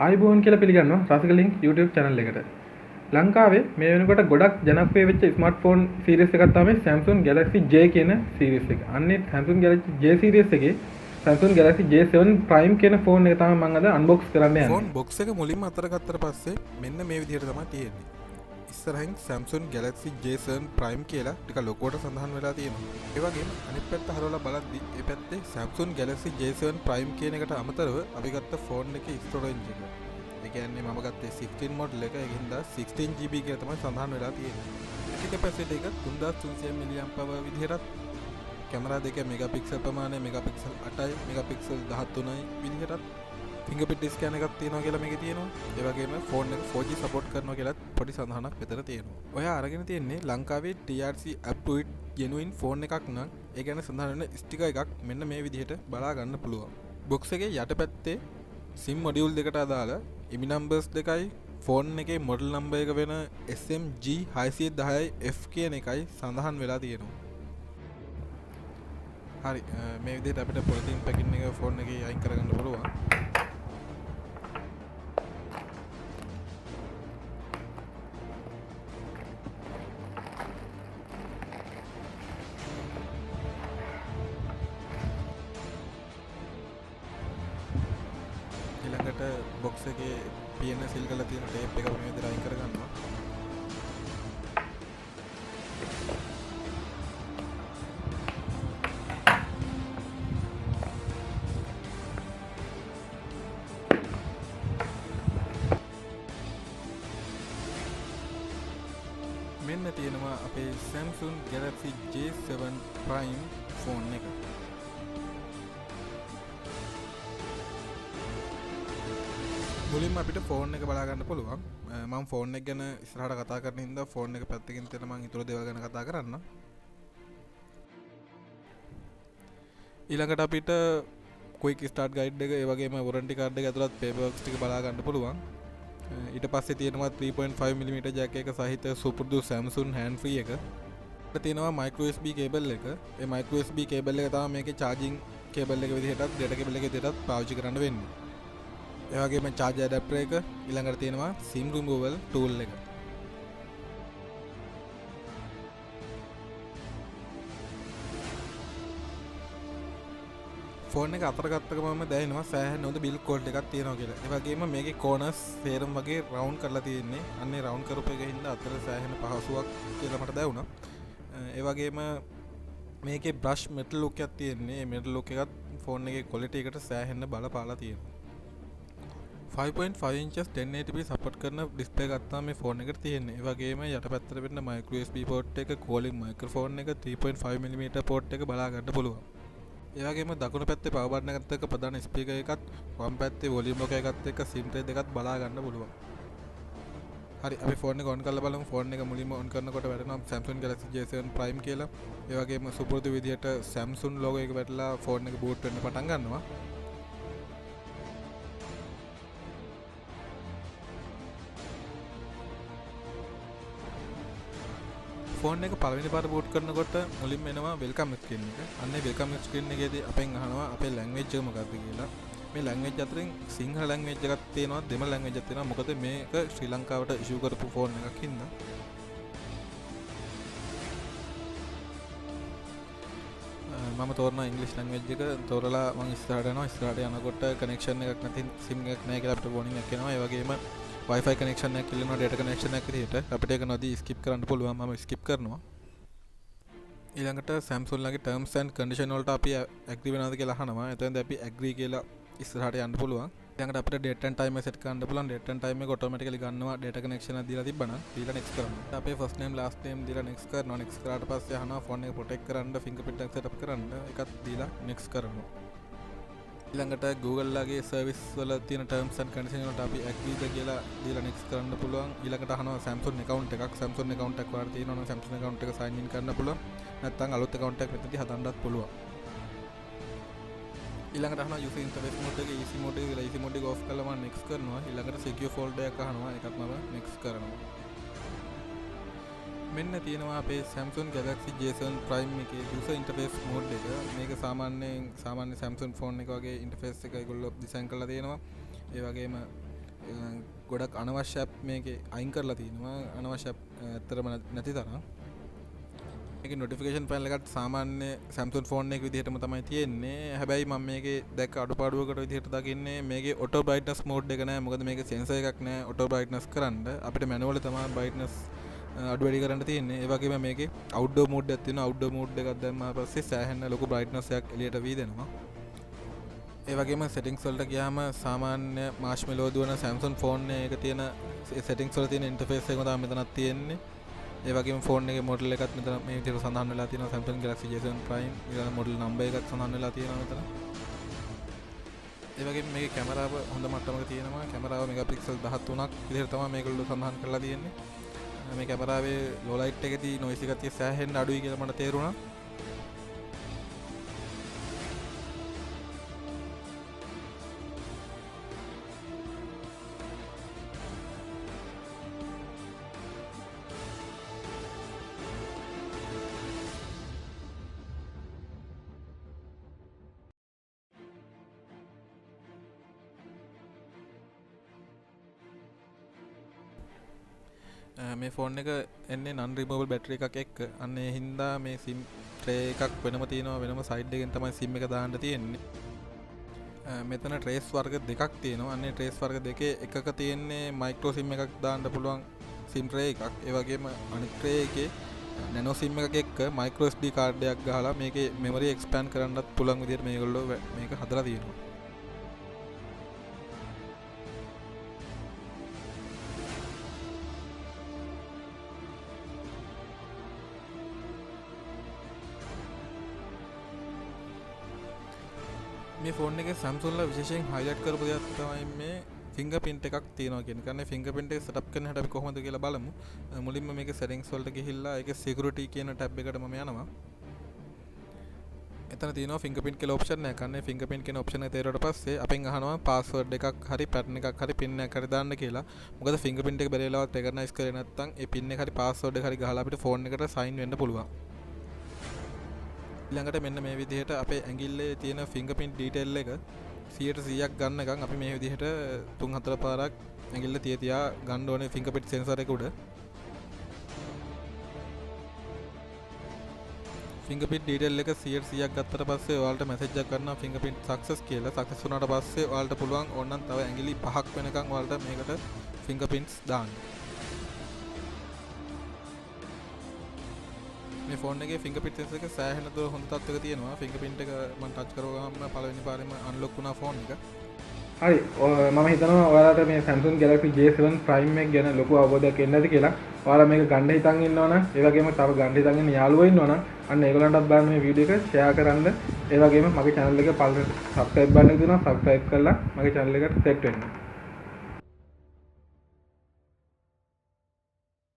ආයිබෝන් කියලා පිළිගන්නවා රසික link YouTube channel එකට. ලංකාවේ මේ වෙනකොට ගොඩක් ජනප්‍රිය වෙච්ච ස්මාර්ට්ෆෝන් සීරීස් එකක් තමයි Samsung Galaxy J කියන සීරීස් එක. අන්නේ Samsung Galaxy J සීරීස් එකේ Samsung Galaxy J7 Prime කියන ෆෝන් එක තමයි මම අද අන්බොක්ස් කරන්න යන්නේ. ෆෝන් බොක්ස් එක මුලින්ම අතර ගත්තට පස්සේ මෙන්න මේ විදිහට තමයි තියෙන්නේ. ඉස්සරහින් Samsung Galaxy J7 Prime කියලා ටික ලොකුවට සඳහන් වෙලා තියෙනවා. ඒ වගේම අනිත් පැත්ත හරවලා බලද්දි ඒ පැත්තේ Samsung Galaxy J7 Prime කියන එකට අමතරව අපි ගත්ත ෆෝන් එකේ ස්ටෝරේජ් එක. ඒ කියන්නේ මම ගත්තේ 16 මොඩල් එක. ඒකින්ද 16GB කියලා තමයි සඳහන් වෙලා තියෙන්නේ. එක කැපැසිටි එක 3300 mAh විදිහට කැමරා දෙක මෙගාපික්සල් ප්‍රමාණය මෙගාපික්සල් 8යි මෙගාපික්සල් 13යි විදිහට ෆිංගර්ප්‍රින්ට් ස්කෑන් එකක් තියෙනවා කියලා මේකේ තියෙනවා. ඒ වගේම ෆෝන් එක 4G සපෝට් කරනවා කියලා පොඩි සඳහනක් විතර තියෙනවා. ඔයා අරගෙන තියෙන්නේ ලංකාවේ TRC app to it genuine phone එකක් නම් ඒ කියන්නේ සඳහන් වෙන ස්ටිකර් එකක් මෙන්න මේ විදිහට බලා ගන්න පුළුවන්. බොක්ස් එකේ යටපැත්තේ SIM මොඩියුල් දෙකට අදාළ ඉමි නම්බර්ස් දෙකයි ෆෝන් එකේ මොඩල් නම්බර් එක වෙන SMG 610F කියන එකයි සඳහන් වෙලා තියෙනවා. හරි මේ විදිහට අපිට පොලිතින් පැකින් එක ෆෝන් එකේ අයින් කරගන්න පුළුවන්. ඊළඟට බොක්ස් එකේ PN සිල් කරලා තියෙන ටේප් එක මේ විදිහට අයින් කරගන්නවා. මෙන්න තියෙනවා අපේ Samsung Galaxy J7 Prime phone එක. මුලින්ම අපිට ෆෝන් එක බලා ගන්න පුළුවන්. මම ෆෝන් එක ගැන ඉස්සරහට කතා කරන හින්දා ෆෝන් එක පැත්තකින් තියලා මම ඊටු දේවල් ගැන කතා කරන්න. ඊළඟට අපිට quick start guide එක ඒ වගේම warranty card එක ඇතුළත් paperworks ටික බලා ගන්න පුළුවන්. ඊට පස්සේ තියෙනවා 3.5mm jack එක සහිත සුපුරුදු Samsung hand free එක. ඊට තියෙනවා micro USB cable එක. ඒ micro USB cable එක තමයි මේකේ charging cable එක විදිහටත් data cable එක විදිහටත් පාවිච්චි කරන්න වෙන්නේ. ඒ වගේම charge adapter එක ඊළඟට තියෙනවා SIM removal tool එක. ෆෝන් එක අතර ගත්ත ගමන්ම දැනෙනවා සෑහෙන හොඳ බිල්ඩ් ක්වොලිටි එකක් තියෙනවා කියලා. ඒ වගේම මේකේ කෝනර්ස් සේරම වගේ රවුන්ඩ් කරලා තියෙන්නේ. අන්නේ රවුන්ඩ් කරපු එකේ හින්දා අතර සෑහෙන පහසුවක් කියලා මට දැනුණා. ඒ වගේම මේකේ බ්‍රෂ් මෙටල් ලුක් එකක් තියෙන්නේ. මේ මෙටල් ලුක් එකත් ෆෝන් එකේ ක්වොලිටි එකට සෑහෙන බලපාලා තියෙනවා. 5.5 inches 1080p සපෝට් කරන ඩිස්ප්ලේ එකක් තමයි මේ ෆෝන් එකට තියෙන්නේ. ඒ වගේම යටපැත්තට වෙන්න micro USB port එක, calling microphone එක, 3.5mm port එක බලා ගන්න පුළුවන්. ඒ වගේම දකුණු පැත්තේ power button එකත් එක්ක ප්‍රධාන ස්පීකර් එකත්, වම් පැත්තේ volume lock එකත් එක්ක SIM tray දෙකත් බලා ගන්න පුළුවන්. හරි අපි ෆෝන් එක ඔන් කරලා බලමු. ෆෝන් එක මුලින්ම ඔන් කරනකොට වැටෙනවා Samsung Galaxy J7 Prime කියලා. ඒ වගේම සුපුරුදු විදිහට Samsung logo එක වැටලා ෆෝන් එක boot වෙන්න පටන් ගන්නවා. ෆෝන් එක පළවෙනි පාර බූට් කරනකොට මුලින්ම එනවා වෙල්කම් ස්ක්‍රීන් එක. අන්නේ වෙල්කම් ස්ක්‍රීන් එකේදී අපෙන් අහනවා අපේ ලැන්ග්වේජ් එක මොකක්ද කියලා. මේ ලැන්ග්වේජ් අතරින් සිංහල ලැන්ග්වේජ් එකක් තියෙනවා, දෙමළ ලැන්ග්වේජ් එකක් තියෙනවා. මොකද මේක ශ්‍රී ලංකාවට ඉෂුව කරපු ෆෝන් එකක් හින්දා. මම තෝරනවා ඉංග්‍රීසි ලැන්ග්වේජ් එක. තෝරලා මම ඉස්සරහට යනවා. ඉස්සරහට යනකොට කනෙක්ෂන් එකක් නැති SIM එකක් නැහැ කියලා අපිට වෝනින් එකක් එනවා. ඒ වගේම Wi-Fi connection එකක් ඉල්ලනවා data connection එකක් විදිහට. අපිට ඒක නොදී skip කරන්න පුළුවන්. මම skip කරනවා. ඊළඟට Samsung ලගේ terms and condition වලට අපි agree වෙනවද කියලා අහනවා. එතෙන්දී අපි agree කියලා ඉස්සරහට යන්න පුළුවන්. ඊළඟට අපිට date and time එක set කරන්න පුළුවන්. date and time එක automatically ගන්නවා data connection එක දීලා තිබ්බනම්. දීලා next කරනවා. අපේ first name last name දීලා next කරනවා. next කරාට පස්සේ අහනවා phone එක protect කරන්න, fingerprint එක set up කරන්න. ඒකත් දීලා next කරනවා. ඊළඟට Google ලගේ සර්විස් වල තියෙන terms and conditions වලට අපි agreed කියලා දීලා next කරන්න පුළුවන්. ඊළඟට අහනවා Samsung account එකක්. Samsung account එකක් වල තියෙනවා නම් Samsung account එක sign in කරන්න පුළුවන්. නැත්නම් අලුත් account එකක් මෙතනදී හදන්නත් පුළුවන්. ඊළඟට අහනවා user interface mode එක easy mode එක කියලා. easy mode එක off කරලා මම next කරනවා. ඊළඟට secure folder එකක් අහනවා. ඒකත් මම next කරනවා. මෙන්න තියෙනවා අපේ Samsung Galaxy J7 Prime එකේ user interface mode එක. මේක සාමාන්‍ය Samsung phone එක වගේ interface එක ඒගොල්ලෝ design කරලා තියෙනවා. ඒ වගේම ගොඩක් අනවශ්‍ය ඇප් මේකේ අයින් කරලා තියෙනවා. අනවශ්‍ය ඇප් ඇත්තටම නැති තරම්. මේකේ නොටිෆිකේෂන් පැනල් එකත් සාමාන්‍ය Samsung ෆෝන් එක විදිහටම තමයි තියෙන්නේ. හැබැයි මම මේකේ දැක්ක අඩුපාඩුවකට විදිහට දකින්නේ මේකේ auto brightness mode එක නෑ. මොකද මේකේ sensor එකක් නෑ auto brightness කරන්න. අපිට manual තමයි brightness අඩු වැඩි කරන්න තියෙන්නේ. ඒ වගේම මේකේ outdoor mode එකක් තියෙනවා. outdoor mode එකක් දැම්මම පස්සේ සෑහෙන ලොකු brightness එකක් එළියට වීදෙනවා. ඒ වගේම settings වලට ගියාම සාමාන්‍ය marshmallow දුවන Samsung ෆෝන් එක තියෙන settings වල තියෙන interface එක තමයි මෙතනක් තියෙන්නේ. ඒ වගේම ෆෝන් එකේ මොඩල් එකත් මෙතන මේ විදිහට සඳහන් වෙලා තියෙනවා. Samsung Galaxy J7 Prime ඊළඟ මොඩල් නම්බර් එකත් සඳහන් වෙලා තියෙනවා මෙතන. ඒ වගේම මේකේ කැමරාව හොඳ මට්ටමක තියෙනවා. කැමරාව මෙගාපික්සල් 13ක් විදිහට තමයි මේගොල්ලෝ සඳහන් කරලා තියෙන්නේ. මේ කැමරාවේ low light එකේදී noise ගතිය සෑහෙන්න අඩුයි කියලා මට තේරුණා. මේ ෆෝන් එක එන්නේ non removable battery එකක් එක්ක. අන්න ඒ හින්දා මේ SIM tray එකක් වෙනම තියෙනවා. වෙනම side එකෙන් තමයි SIM එක දාන්න තියෙන්නේ. මෙතන trace වර්ග දෙකක් තියෙනවා. අන්නේ trace වර්ග දෙකේ එකක තියෙන්නේ micro SIM එකක් දාන්න පුළුවන් SIM tray එකක්. ඒ වගේම අනිත් tray එකේ nano SIM එකක් එක්ක micro SD card එකක් ගහලා මේකේ memory expand කරන්නත් පුළුවන් විදිහට මේගොල්ලෝ මේක හදලා තියෙනවා. මේ ෆෝන් එකේ Samsung ලා විශේෂයෙන් highlight කරපු දෙයක් තමයි මේ fingerprint එකක් තියෙනවා කියන එක. fingerprint එක setup කරන හැටි අපි කොහොමද කියලා බලමු. මුලින්ම මේකේ settings වලට ගිහිල්ලා ඒකේ security කියන tab එකට මම යනවා. එතන තියෙනවා fingerprint කියලා option එකක්. අනේ fingerprint කියන option එක තේරුවට පස්සේ අපෙන් අහනවා password එකක් හරි pattern එකක් හරි pin එකක් හරි දාන්න කියලා. මොකද fingerprint එක බැරි වෙලාවත් recognize කරේ නැත්නම් ඒ pin එක හරි password එක හරි ගහලා අපිට ෆෝන් එකට sign වෙන්න පුළුවන්. ඊළඟට මෙන්න මේ විදිහට අපේ ඇඟිල්ලේ තියෙන fingerprint detail එක 100% ගන්නකම් අපි මේ විදිහට 3-4 පාරක් ඇඟිල්ල තියා ගන්න ඕනේ fingerprint sensor එක උඩ. fingerprint detail එක 100% ගත්තට පස්සේ ඔයාලට message එකක් ගන්නවා fingerprint success කියලා. success වුණාට පස්සේ ඔයාලට පුළුවන් ඕනනම් තව ඇඟිලි 5ක් වෙනකම් ඔයාලට මේකට fingerprints දාන්න. මේ ෆෝන් එකේ fingerprint sensor එක සෑහෙන දුර හොඳ තත්ත්වයක තියෙනවා. fingerprint එක මම ටච් කරවගම පළවෙනි පාරේම අන්ලොක් වුණා ෆෝන් එක. හරි මම හිතනවා ඔයාලට මේ Samsung Galaxy J7 Prime එක ගැන ලොකු අවබෝධයක් එන්න ඇති කියලා. ඔයාලා මේක ගන්න හිතන් ඉන්නවනම් ඒ වගේම තව ගන්න හිතන් ඉන්න යාළුවෝ ඉන්නවනම් අන්න ඒගොල්ලන්ටත් බලන්න මේ වීඩියෝ එක ෂෙයා කරන්න. ඒ වගේම මගේ channel එක පළවෙනි subscribe බටන් එක දෙනවා subscribe කරලා මගේ channel එකට සෙට් වෙන්න.